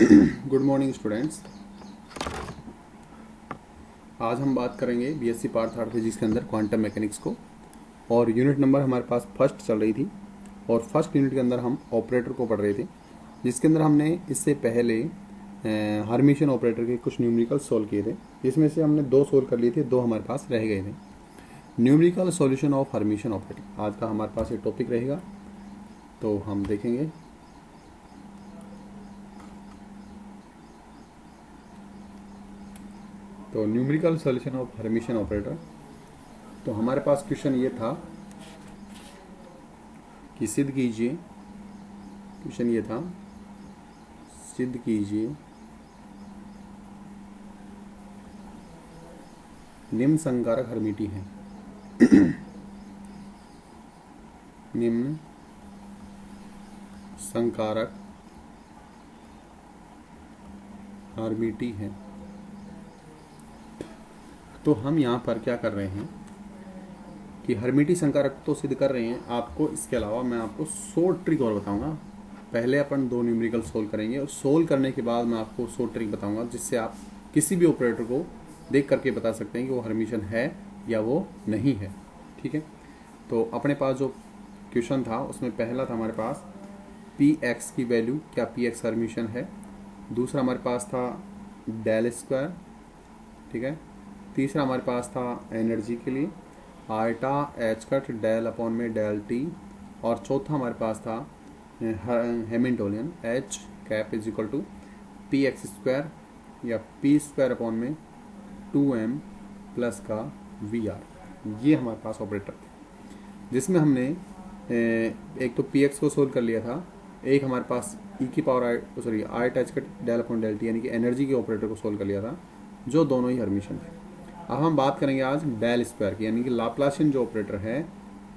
Good morning students. आज हम बात करेंगे बीएससी पार्ट थर्ड फिजिक्स के अंदर क्वांटम मैकेनिक्स को, और यूनिट नंबर हमारे पास फर्स्ट चल रही थी। और फर्स्ट यूनिट के अंदर हम ऑपरेटर को पढ़ रहे थे, जिसके अंदर हमने इससे पहले हर्मिशन ऑपरेटर के कुछ न्यूमेरिकल सोल्व किए थे, जिसमें से हमने 2 सोल्व कर लिए थे, 2 हमारे पास रह गए थे। Numerical solution of Hermitian operator आज का हमारे पास ये टॉपिक रहेगा, तो हम देखेंगे। तो numerical solution of Hermitian operator, तो हमारे पास क्वेश्चन ये था कि सिद्ध कीजिए, क्वेश्चन ये था सिद्ध कीजिए निम्न संकारक हर्मिटी है। निम्न संकारक हर्मिटी है। तो हम यहाँ पर क्या कर रहे हैं कि हर्मिटी संकारक तो सिद्ध कर रहे हैं। आपको इसके अलावा मैं आपको 100 ट्रिक और बताऊंगा। पहले अपन 2 न्यूमेरिकल सोल्व करेंगे, और सोल्व करने के बाद मैं आपको 100 ट्रिक बताऊंगा, जिससे आप किसी भी ऑपरेटर को देख करके बता सकते हैं कि वो हर्मिशन है या वो नहीं है। ठीक है, तो अपने पास जो क्वेश्चन था उसमें पहला था हमारे पास पी एक्स की वैल्यू, क्या पी एक्स हर्मिशन है। दूसरा हमारे पास था डेल स्क्वायर, ठीक है। तीसरा हमारे पास था एनर्जी के लिए iota H cut del upon में डेल टी। और चौथा हमारे पास था Hamiltonian H cap is equal to P X square या पी स्क्वायर अपॉन में 2m प्लस का वी आर। ये हमारे पास ऑपरेटर थे, जिसमें हमने एक तो पी एक्स को सोल्व कर लिया था, एक हमारे पास ई की पावर आई टच cut del upon del T यानी कि एनर्जी के ऑपरेटर को सोल्व कर लिया था, जो दोनों ही हर्मिशन थे। अब हम बात करेंगे आज डेल स्क्वायर की, यानी कि लाप्लासियन जो ऑपरेटर है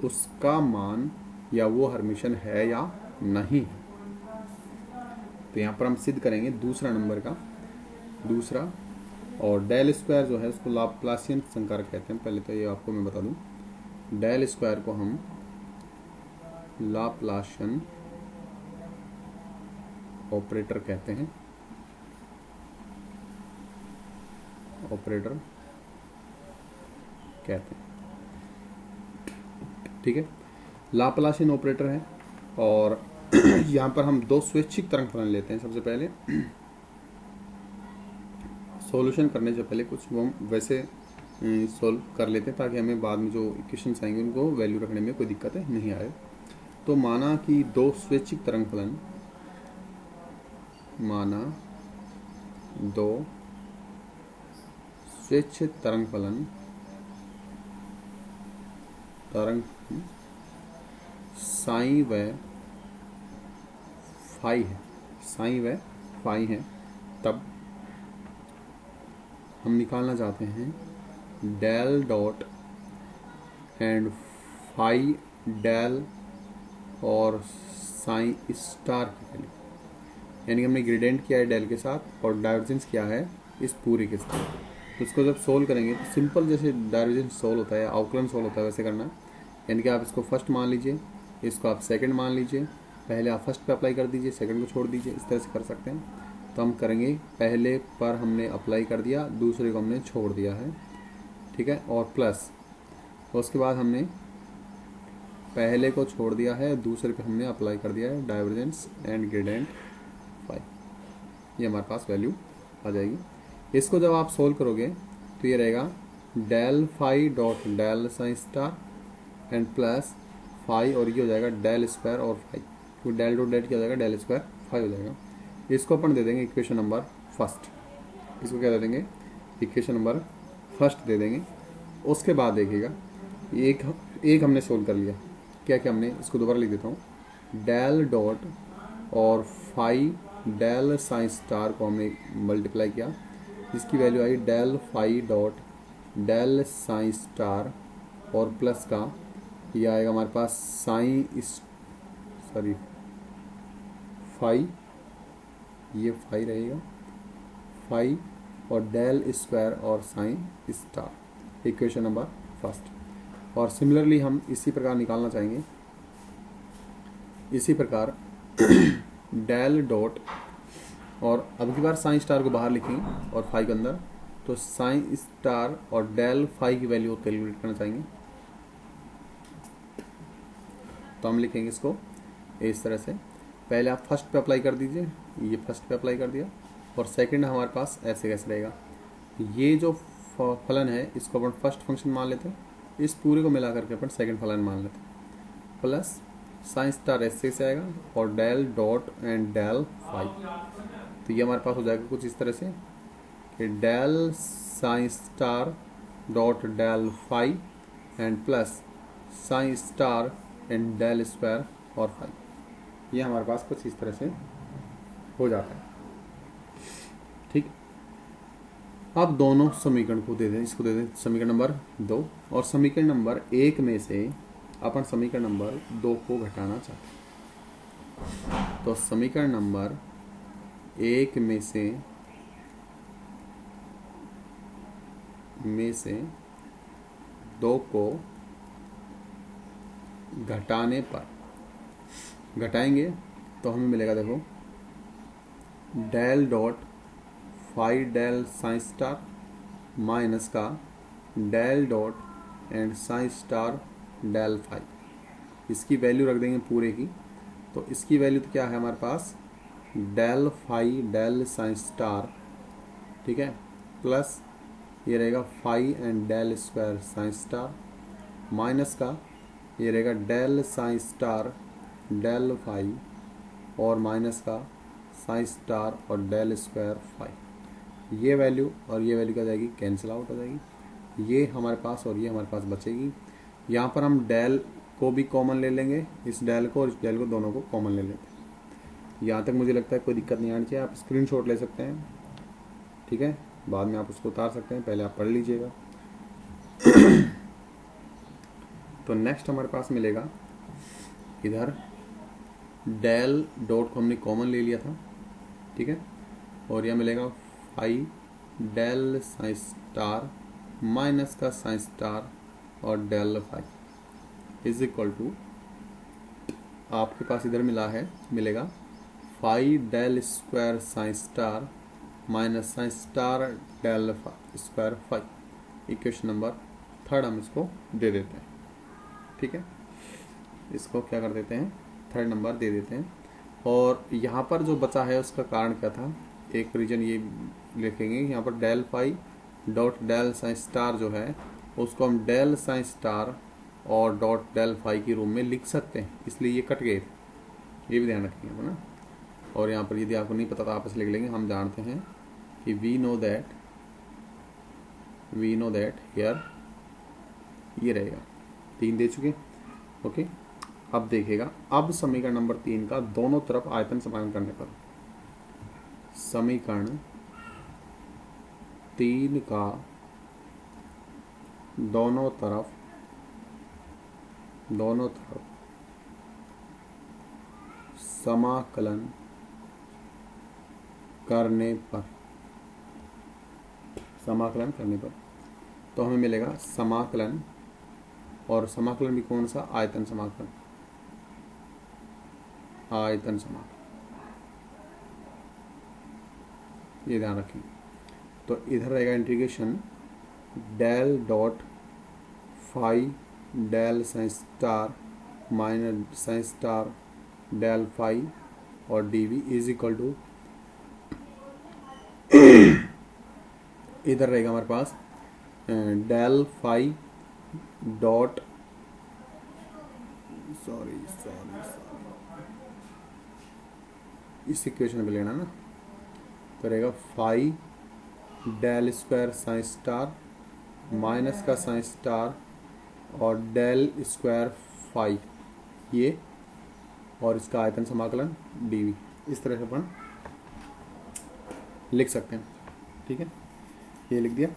उसका मान, या वो हर्मिशन है या नहीं है। तो यहाँ पर हम सिद्ध करेंगे दूसरा नंबर का, दूसरा। और डेल स्क्वायर जो है उसको लाप्लासियन संकारक कहते हैं। पहले तो ये आपको मैं बता दूं, डेल स्क्वायर को हम लाप्लासियन ऑपरेटर कहते हैं, ऑपरेटर कहते हैं। ठीक है, लाप्लासियन ऑपरेटर है। और यहाँ पर हम 2 स्वैच्छिक तरंग फलन लेते हैं। सबसे पहले सॉल्यूशन करने से पहले कुछ वो हम वैसे सॉल्व कर लेते हैं, ताकि हमें बाद में जो इक्वेशंस आएंगे उनको वैल्यू रखने में कोई दिक्कत नहीं आए। तो माना कि 2 स्वैच्छिक तरंग फलन, माना 2 स्वैच्छिक तरंग फलन साई व फाई है, साई व फाई है। तब हम निकालना चाहते हैं del dot and phi del और साई स्टार की वैल्यू, यानी कि हमने ग्रेडियंट किया है डेल के साथ और डाइवर्जेंस किया है इस पूरे के साथ। तो इसको जब सोल्व करेंगे तो सिंपल जैसे डाइवर्जेंस सोल्व होता है, अवकलन सोल्व होता है, वैसे करना है। यानी कि आप इसको फर्स्ट मान लीजिए, इसको आप सेकंड मान लीजिए। पहले आप फर्स्ट पे अप्लाई कर दीजिए, सेकंड को छोड़ दीजिए, इस तरह से कर सकते हैं। तो हम करेंगे, पहले पर हमने अप्लाई कर दिया, दूसरे को हमने छोड़ दिया है, ठीक है। और प्लस उसके बाद हमने पहले को छोड़ दिया है, दूसरे पे हमने अप्लाई कर दिया है डाइवर्जेंस एंड ग्रेडियंट फाई। ये हमारे पास वैल्यू आ जाएगी। इसको जब आप सोल्व करोगे तो ये रहेगा del phi dot del psi star and plus phi, और ये हो जाएगा डेल स्क्वायर और फाई, तो डेल डॉट डेल क्या हो जाएगा, डेल स्क्वायर फाई हो जाएगा। इसको अपन दे देंगे इक्वेशन नंबर फर्स्ट। इसको क्या दे देंगे, इक्वेशन नंबर फर्स्ट दे देंगे। उसके बाद देखिएगा एक हमने सोल्व कर लिया, क्या क्या हमने, इसको दोबारा लिख देता हूँ, डेल डॉट और फाई डेल साइन स्टार को हमने मल्टीप्लाई किया, जिसकी वैल्यू आई del phi dot del psi star और प्लस का ये आएगा हमारे पास फाई, ये फाई रहेगा, फाई और डेल स्क्वायर और psi star, equation number first. और सिमिलरली हम इसी प्रकार निकालना चाहेंगे, इसी प्रकार डेल डॉट और अब की बार साइन स्टार को बाहर लिखेंगे और फाई के अंदर, तो साइन स्टार और डेल फाई की वैल्यू को कैलकुलेट करना चाहेंगे। तो हम लिखेंगे इसको इस तरह से, पहले आप फर्स्ट पे अप्लाई कर दीजिए, ये फर्स्ट पे अप्लाई कर दिया, और सेकंड हमारे पास ऐसे कैसे रहेगा, ये जो फलन है इसको अपन फर्स्ट फंक्शन मान लेते हैं, इस पूरे को मिला करके अपन सेकंड फलन मान लेते हैं, प्लस साइन स्टार ऐसे से आएगा और del dot and del phi. तो ये हमारे पास हो जाएगा कुछ इस तरह से कि del psi star dot del phi and plus psi star and del square और फाई। ये हमारे पास कुछ इस तरह से हो जाता है। ठीक, अब दोनों समीकरण को दे दें, इसको दे दें समीकरण नंबर 2, और समीकरण नंबर 1 में से अपन समीकरण नंबर 2 को घटाना चाहते हैं। तो समीकरण नंबर 1 में से 2 को घटाने पर, घटाएंगे तो हमें मिलेगा, देखो, del dot phi del psi star minus का del dot and psi star del phi. इसकी वैल्यू रख देंगे पूरे की, तो इसकी वैल्यू तो क्या है हमारे पास, del phi del psi star, ठीक है, प्लस ये रहेगा phi and del square psi star, minus का ये रहेगा del psi star del phi, और माइनस का साइन स्टार और डेल स्क्वायर फाई। ये वैल्यू और ये वैल्यू क्या जाएगी, कैंसिल आउट हो जाएगी, ये हमारे पास और ये हमारे पास बचेगी। यहाँ पर हम डेल को भी कॉमन ले लेंगे, इस डेल को और इस डेल को दोनों को कॉमन ले लेंगे। यहाँ तक मुझे लगता है कोई दिक्कत नहीं आनी चाहिए, आप स्क्रीनशॉट ले सकते हैं, ठीक है, बाद में आप उसको उतार सकते हैं, पहले आप पढ़ लीजिएगा। तो नेक्स्ट हमारे पास मिलेगा, इधर डेल डॉट को हमने कॉमन ले लिया था, ठीक है, और यह मिलेगा phi del psi star minus का साइन स्टार और del phi is equal to, आपके पास इधर मिला है, मिलेगा phi del square psi star minus psi star del square phi. Equation number 3 हम इसको दे देते हैं, ठीक है, इसको क्या कर देते हैं, 3 नंबर दे देते हैं। और यहाँ पर जो बचा है उसका कारण क्या था, एक रीजन ये लिखेंगे, यहाँ पर del phi dot del psi star जो है उसको हम डेल साइन स्टार और डॉट डेल फाई की रूम में लिख सकते हैं, इसलिए ये कट गए थे, ये भी ध्यान रखिएगा ना। और यहाँ पर यदि आपको नहीं पता तो आप ऐसे लिख लेंगे, हम जानते हैं कि वी नो दैट हियर, ये रहेगा 3 दे चुके, ओके। अब देखिएगा, अब समीकरण नंबर 3 का दोनों तरफ आयतन समान करने पर, समीकरण 3 का दोनों तरफ समाकलन करने पर, तो हमें मिलेगा समाकलन, और समाकलन भी कौन सा, आयतन समाकलन, ये ध्यान रखें। तो इधर रहेगा integration del dot phi del psi star minus psi star del phi और डीवी इज इक्वल टू, इधर रहेगा हमारे पास डेल फाई डॉट सॉरी इस इक्वेशन पे लेना ना, तो रहेगा phi del square psi star minus का साइन स्टार और डेल स्क्वायर फाई, ये, और इसका आयतन समाकलन डीवी, इस तरह से अपन लिख सकते हैं, ठीक है, ये लिख दिया।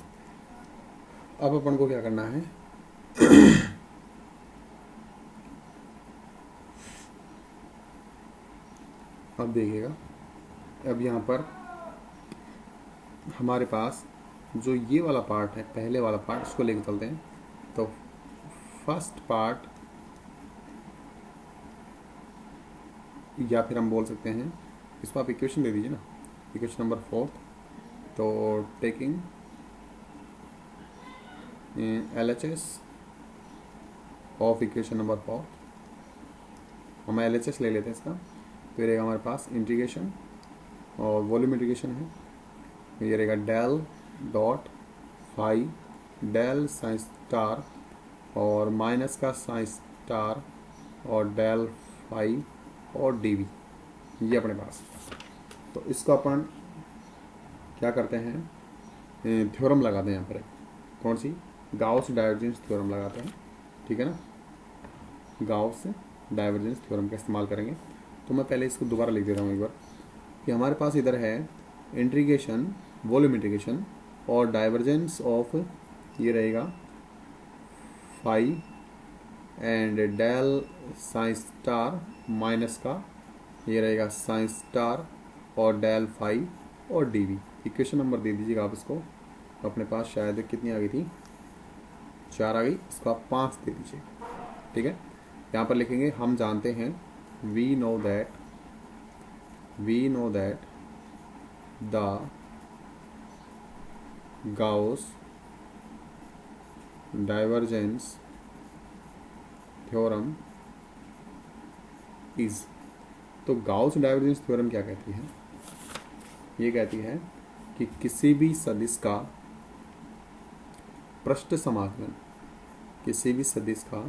अब अपन को क्या करना है, अब देखिएगा, अब यहाँ पर हमारे पास जो ये वाला पार्ट है, पहले वाला पार्ट, इसको लेकर चलते हैं। तो फर्स्ट पार्ट, या फिर हम बोल सकते हैं, इसको आप इक्वेशन दे दीजिए ना, इक्वेशन नंबर 4। तो taking LHS of equation number 4, हम LHS ले लेते हैं इसका। तो ये रहेगा हमारे पास इंटीग्रेशन और वॉल्यूम इंटीग्रेशन है, ये रहेगा del dot phi del psi star और माइनस का साइन स्टार और डेल फाई और डीवी, ये अपने पास। तो इसको अपन क्या करते हैं, थ्योरम लगाते हैं यहाँ पर। कौन सी? गाउस डाइवर्जेंस थ्योरम लगाते हैं, ठीक है ना। गाउस डाइवर्जेंस थ्योरम का इस्तेमाल करेंगे। तो मैं पहले इसको दोबारा लिख देता हूँ एक बार कि हमारे पास इधर है इंटीग्रेशन, वॉल्यूम इंटीग्रेशन और डाइवर्जेंस ऑफ, ये रहेगा phi and del psi star minus का, ये रहेगा साइन स्टार और डेल फाई और डीवी। इक्वेशन नंबर दे दीजिएगा आप इसको, अपने पास शायद कितनी आ गई थी, 4 आ गई, इसको आप 5 दे दीजिए, ठीक है। यहाँ पर लिखेंगे हम जानते हैं, we know that the Gauss divergence theorem is. तो गाउस डाइवर्जेंस थ्योरम क्या कहती है? ये कहती है कि किसी भी सदिश का पृष्ठ समाकलन, किसी भी सदिश का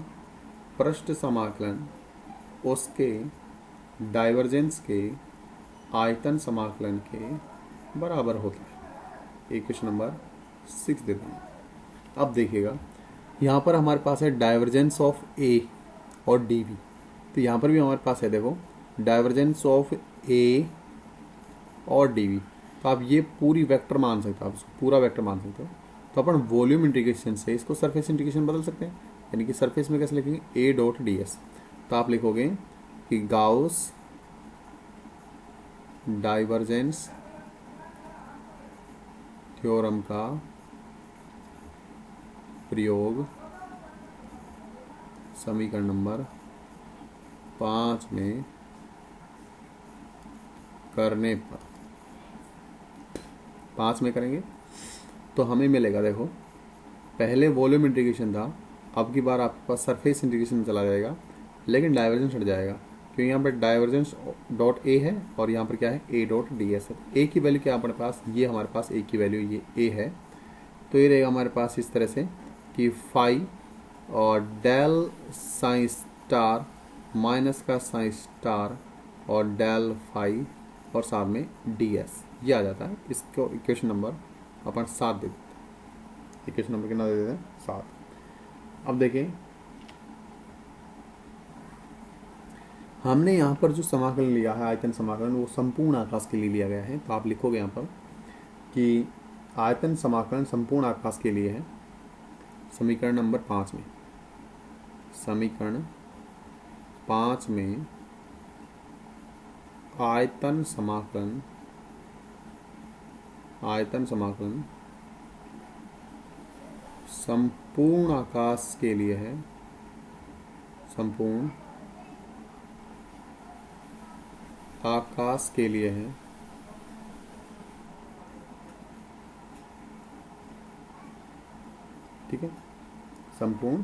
पृष्ठ समाकलन उसके डाइवर्जेंस के आयतन समाकलन के बराबर होता है। इक्वेशन नंबर 6 दे दूँगा। अब देखिएगा यहाँ पर हमारे पास है डाइवर्जेंस ऑफ ए और डी वी, तो यहाँ पर भी हमारे पास है, देखो डाइवर्जेंस ऑफ ए और डी वी। तो आप ये पूरी वेक्टर मान सकते हो, आप इसको पूरा वेक्टर मान सकते हो। तो अपन वॉल्यूम इंटीग्रेशन से इसको सरफेस इंटीग्रेशन बदल सकते हैं, यानी कि सरफेस में कैसे लिखेंगे, ए डॉट डी एस। तो आप लिखोगे कि गाउस डाइवर्जेंस थ्योरम का प्रयोग समीकरण नंबर 5 में करने पर, 5 में करेंगे तो हमें मिलेगा, देखो पहले वॉल्यूम इंटीग्रेशन था, अब की बार आपके पास सरफेस इंटीग्रेशन में चला जाएगा, लेकिन डाइवर्जेंस हट जाएगा क्योंकि यहाँ पर डाइवर्जेंस डॉट ए है और यहाँ पर क्या है, ए डॉट डी एस है। ए की वैल्यू क्या हमारे पास, ये हमारे पास ए की वैल्यू ये ए है। तो ये रहेगा हमारे पास इस तरह से कि फाई और डेल साइन स्टार माइनस का साइन स्टार और डेल फाई और साथ में डी एस, ये आ जाता है। इसको इक्वेशन नंबर अपन 7 दे देते हैं। इक्वेशन नंबर कितना दे देते हैं, 7। अब देखें हमने यहाँ पर जो समाकलन लिया है, आयतन समाकलन, वो संपूर्ण आकाश के लिए लिया गया है। तो आप लिखोगे यहाँ पर कि आयतन समाकलन संपूर्ण आकाश के लिए है, समीकरण नंबर 5 में, समीकरण 5 में आयतन समाकलन संपूर्ण आकाश के लिए है, संपूर्ण आकाश के लिए है। ठीक है, संपूर्ण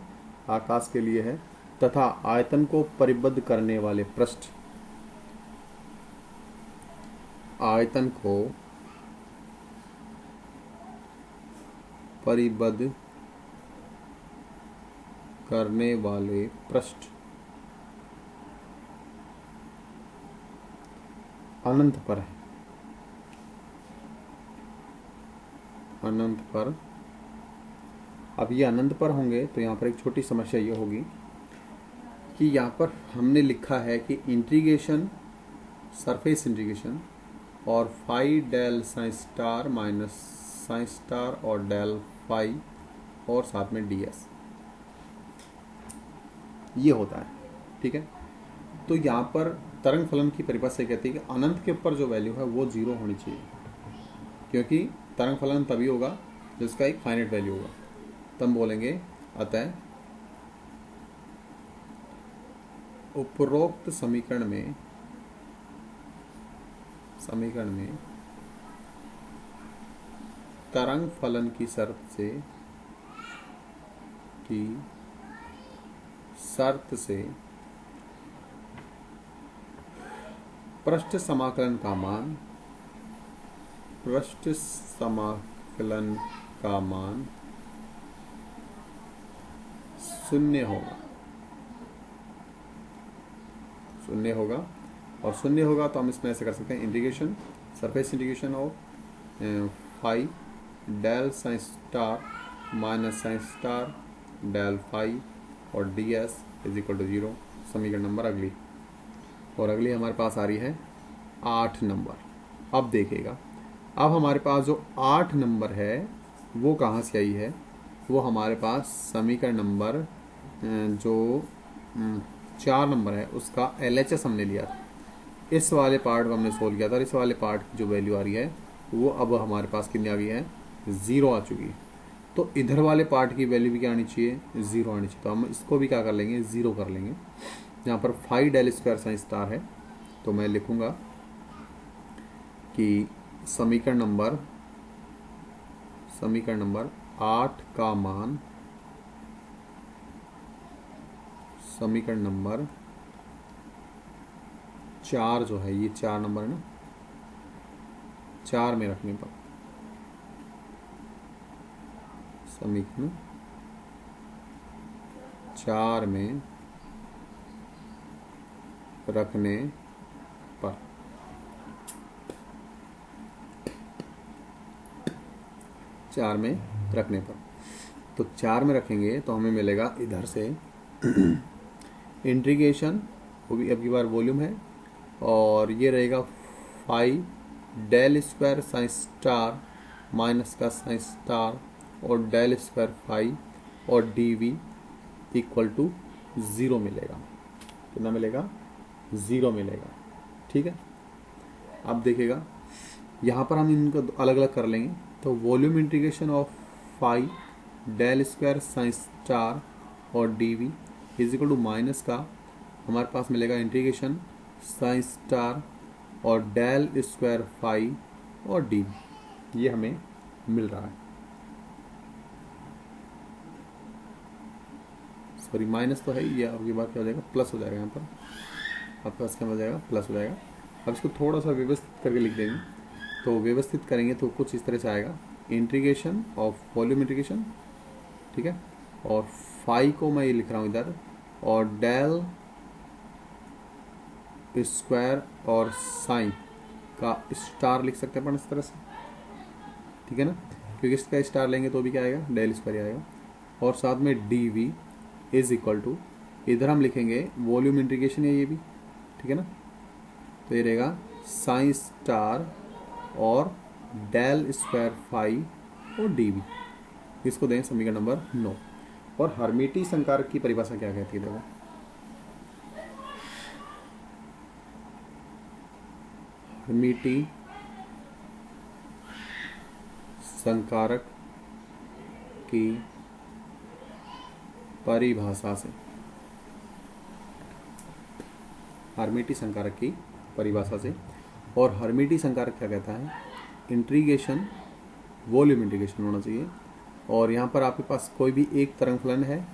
आकाश के लिए है तथा आयतन को परिबद्ध करने वाले पृष्ठ, आयतन को परिबद्ध करने वाले पृष्ठ अनंत पर है, अनंत पर। अब ये अनंत पर होंगे तो यहाँ पर एक छोटी समस्या ये होगी कि यहाँ पर हमने लिखा है कि इंटीग्रेशन, सरफेस इंटीग्रेशन और phi del psi star minus psi star और डेल फाई और साथ में डी एस, ये होता है। ठीक है, तो यहाँ पर तरंग फलन की परिभाषा कहती है कि अनंत के ऊपर जो वैल्यू है वो 0 होनी चाहिए, क्योंकि तरंग फलन तभी होगा जिसका एक फाइनाइट वैल्यू होगा। तब बोलेंगे अतः उपरोक्त समीकरण में तरंग फलन की शर्त से पृष्ठ समाकलन का मान शून्य होगा और शून्य होगा तो हम इसमें ऐसे कर सकते हैं integration surface integration of phi del psi star minus psi star del phi और D S is equal to 0। समीकरण नंबर अगली हमारे पास आ रही है 8 नंबर। अब देखिएगा, अब हमारे पास जो 8 नंबर है वो कहाँ से आई है, वो हमारे पास समीकरण नंबर जो 4 नंबर है उसका LHS हमने लिया था। इस वाले पार्ट को हमने सोल्व किया था और इस वाले पार्ट की जो वैल्यू आ रही है वो अब हमारे पास कितनी आ गई है, 0 आ चुकी है। तो इधर वाले पार्ट की वैल्यू भी क्या आनी चाहिए, 0 आनी चाहिए। तो हम इसको भी क्या कर लेंगे, 0 कर लेंगे। यहाँ पर phi del square psi star है तो मैं लिखूंगा कि समीकरण नंबर 8 का मान समीकरण नंबर 4 जो है, ये 4 नंबर है ना, 4 में रखने पर समीकरण 4 में रखने पर तो 4 में रखेंगे तो हमें मिलेगा इधर से इंटीग्रेशन, वो भी अब की बार वॉल्यूम है, और ये रहेगा phi del square psi star minus का साइन स्टार और डेल स्क्वायर फाई और डी वी इक्वल टू 0 मिलेगा। कितना मिलेगा, 0 मिलेगा। ठीक है, अब देखिएगा यहाँ पर हम इनको अलग अलग कर लेंगे। तो volume integration of phi del square psi star और D V is equal to minus का हमारे पास मिलेगा इंटीग्रेशन साइन स्टार और डेल स्क्वायर फाई और डी, ये हमें मिल रहा है। सॉरी माइनस तो है, ये अब ये बात क्या हो जाएगा, प्लस हो जाएगा। यहाँ पर आपके पास क्या हो जाएगा, प्लस हो जाएगा। अब इसको थोड़ा सा व्यवस्थित करके लिख देंगे, तो व्यवस्थित करेंगे तो कुछ इस तरह से आएगा, इंटीग्रेशन ऑफ वॉल्यूम इंटीग्रेशन, ठीक है, और फाई को मैं ये लिख रहा हूँ इधर, और डेल स्क्वायर और साइन का स्टार लिख सकते हैं अपन इस तरह से, ठीक है ना, क्योंकि इसका स्टार लेंगे तो भी क्या आएगा, डेल स्क्वायर आएगा। और साथ में D V is equal to, इधर हम लिखेंगे वॉल्यूम इंटीग्रेशन है ये भी, ठीक है ना, तो ये रहेगा साइन स्टार और डेल स्क्वायर फाई और डी वी। इसको दें समीकरण नंबर 9। और हर्मिटी संकारक की परिभाषा क्या कहती है, देखो हर्मिटी संकारक की परिभाषा से, हर्मिटी संकारक की परिभाषा से, और हर्मिटी संकारक क्या कहता है, इंटीग्रेशन वॉल्यूम इंटीग्रेशन होना चाहिए। और यहाँ पर आपके पास कोई भी एक तरंग फलन है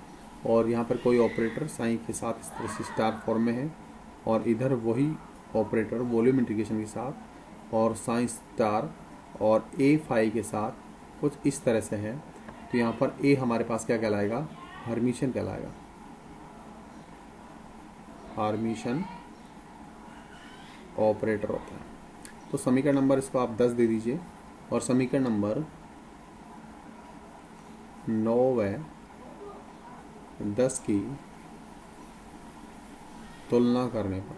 और यहाँ पर कोई ऑपरेटर साइन के साथ इस तरह से स्टार फॉर्म में है, और इधर वही ऑपरेटर वॉल्यूम इंटीग्रेशन के साथ और साइन स्टार और ए फाई के साथ कुछ इस तरह से है। तो यहाँ पर ए हमारे पास क्या कहलाएगा, हर्मिशन कहलाएगा। हर्मिशन ऑपरेटर होता है। तो समीकरण नंबर इसको आप 10 दे दीजिए, और समीकरण नंबर 9 व 10 की तुलना करने पर,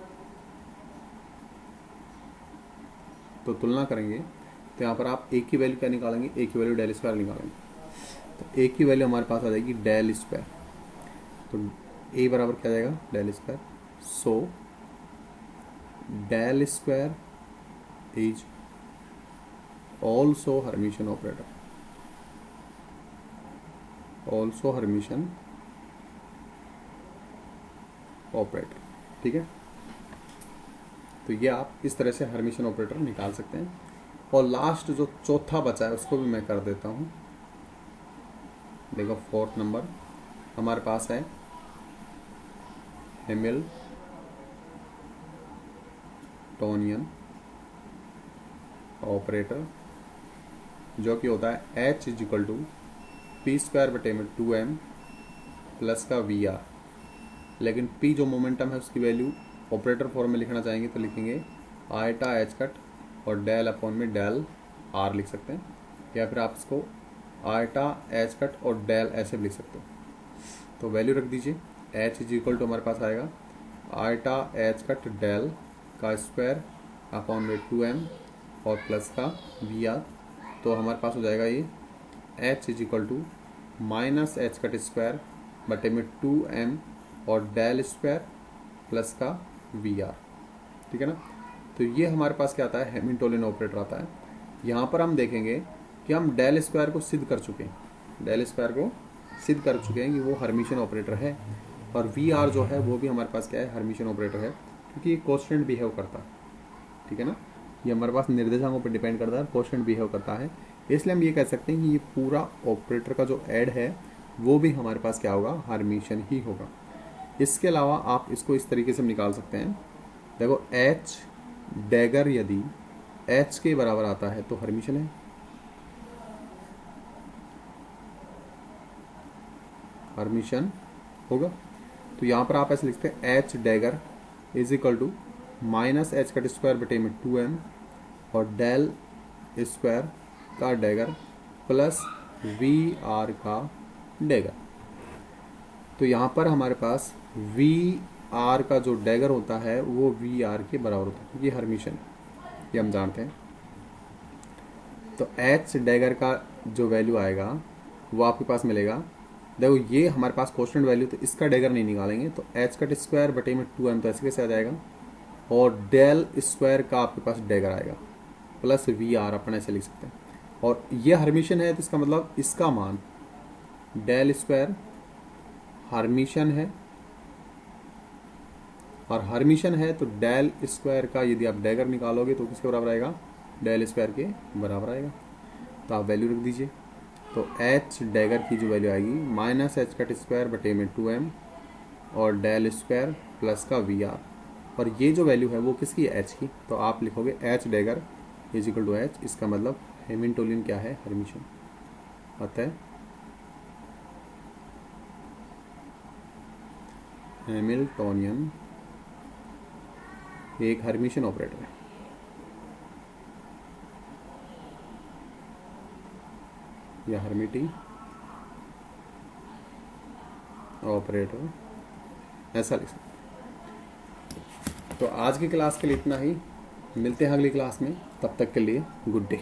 तो तुलना करेंगे तो यहाँ पर आप ए की वैल्यू क्या निकालेंगे, ए की वैल्यू डेल स्क्वायर निकालेंगे। तो ए की वैल्यू हमारे पास आ जाएगी डेल स्क्वायर, तो ए बराबर क्या आ जाएगा, del square. So del square is also Hermitian operator, also Hermitian operator, ठीक है। तो ये आप इस तरह से हर्मिशन ऑपरेटर निकाल सकते हैं। और लास्ट जो चौथा बचा है उसको भी मैं कर देता हूँ। देखो फोर्थ नंबर हमारे पास है हैमिल्टोनियन ऑपरेटर, जो कि होता है H is equal to P square बटे में 2m प्लस का वी आर। लेकिन P जो मोमेंटम है उसकी वैल्यू ऑपरेटर फॉर्म में लिखना चाहेंगे तो लिखेंगे आयटा एच कट और डेल अपॉन में डेल आर लिख सकते हैं, या फिर आप इसको आयटा एच कट और डेल ऐसे भी लिख सकते हो। तो वैल्यू रख दीजिए, H इज इक्वल टू हमारे पास आएगा आयटा एच कट डेल का स्क्वायर अपॉन में 2m और प्लस का वी आर। तो हमारे पास हो जाएगा ये H is equal to minus H cut square बटे में 2m और डेल स्क्वायर प्लस का वी आर। ठीक है ना। तो ये हमारे पास क्या आता है, हैमिल्टोनियन ऑपरेटर आता है। यहाँ पर हम देखेंगे कि हम डेल स्क्वायर को सिद्ध कर चुके हैं, डेल स्क्वायर को सिद्ध कर चुके हैं कि वो हर्मिशियन ऑपरेटर है, और वी आर जो है वो भी हमारे पास क्या है, हर्मिशियन ऑपरेटर है, क्योंकि ये कॉन्स्टेंट बिहेव करता है। ठीक है ना, ये हमारे पास निर्देशांकों पर डिपेंड करता है, कॉन्स्टेंट बिहेव करता है। इसलिए हम ये कह सकते हैं कि ये पूरा ऑपरेटर का जो ऐड है वो भी हमारे पास क्या होगा, हर्मिशियन ही होगा। इसके अलावा आप इसको इस तरीके से निकाल सकते हैं। देखो H डैगर यदि H के बराबर आता है तो हर्मिशियन है, हर्मिशियन होगा। तो यहाँ पर आप ऐसे लिखते हैं H dagger is equal to minus H cut square बटे में 2m और डेल स्क्वायर का डैगर प्लस वी आर का डैगर। तो यहाँ पर हमारे पास वी आर का जो डैगर होता है वो वी आर के बराबर होता है, क्योंकि हर्मिशियन ये हम जानते हैं। तो एच डैगर का जो वैल्यू आएगा वो आपके पास मिलेगा। देखो ये हमारे पास कॉन्स्टेंट वैल्यू, तो इसका डैगर नहीं निकालेंगे, तो एच कट स्क्वायर बटे में 2m तो ऐसे कैसे आ जाएगा, और डेल स्क्वायर का आपके पास डैगर आएगा प्लस वी आर, अपन ऐसे लिख सकते हैं। और ये हर्मिशियन है तो इसका मतलब इसका मान डेल स्क्वायर हर्मिशियन है, और हर्मिशियन है तो डेल स्क्वायर का यदि आप डैगर निकालोगे तो किसके बराबर आएगा, डेल स्क्वायर के बराबर आएगा। तो आप वैल्यू रख दीजिए। तो एच डैगर की जो वैल्यू आएगी माइनस एच कट स्क्वायर बटे में 2m और डेल स्क्वायर प्लस का वी आर, और ये जो वैल्यू है वो किसकी, एच की। तो आप लिखोगे H dagger is equal to H, इसका मतलब हैमिल्टोनियन क्या है, हर्मिशियन। अतः हैमिल्टोनियन एक हर्मिशियन ऑपरेटर है। या हर्मिटी ऑपरेटर ऐसा लिख सकते। तो आज की क्लास के लिए इतना ही, मिलते हैं अगली क्लास में, तब तक के लिए गुड डे।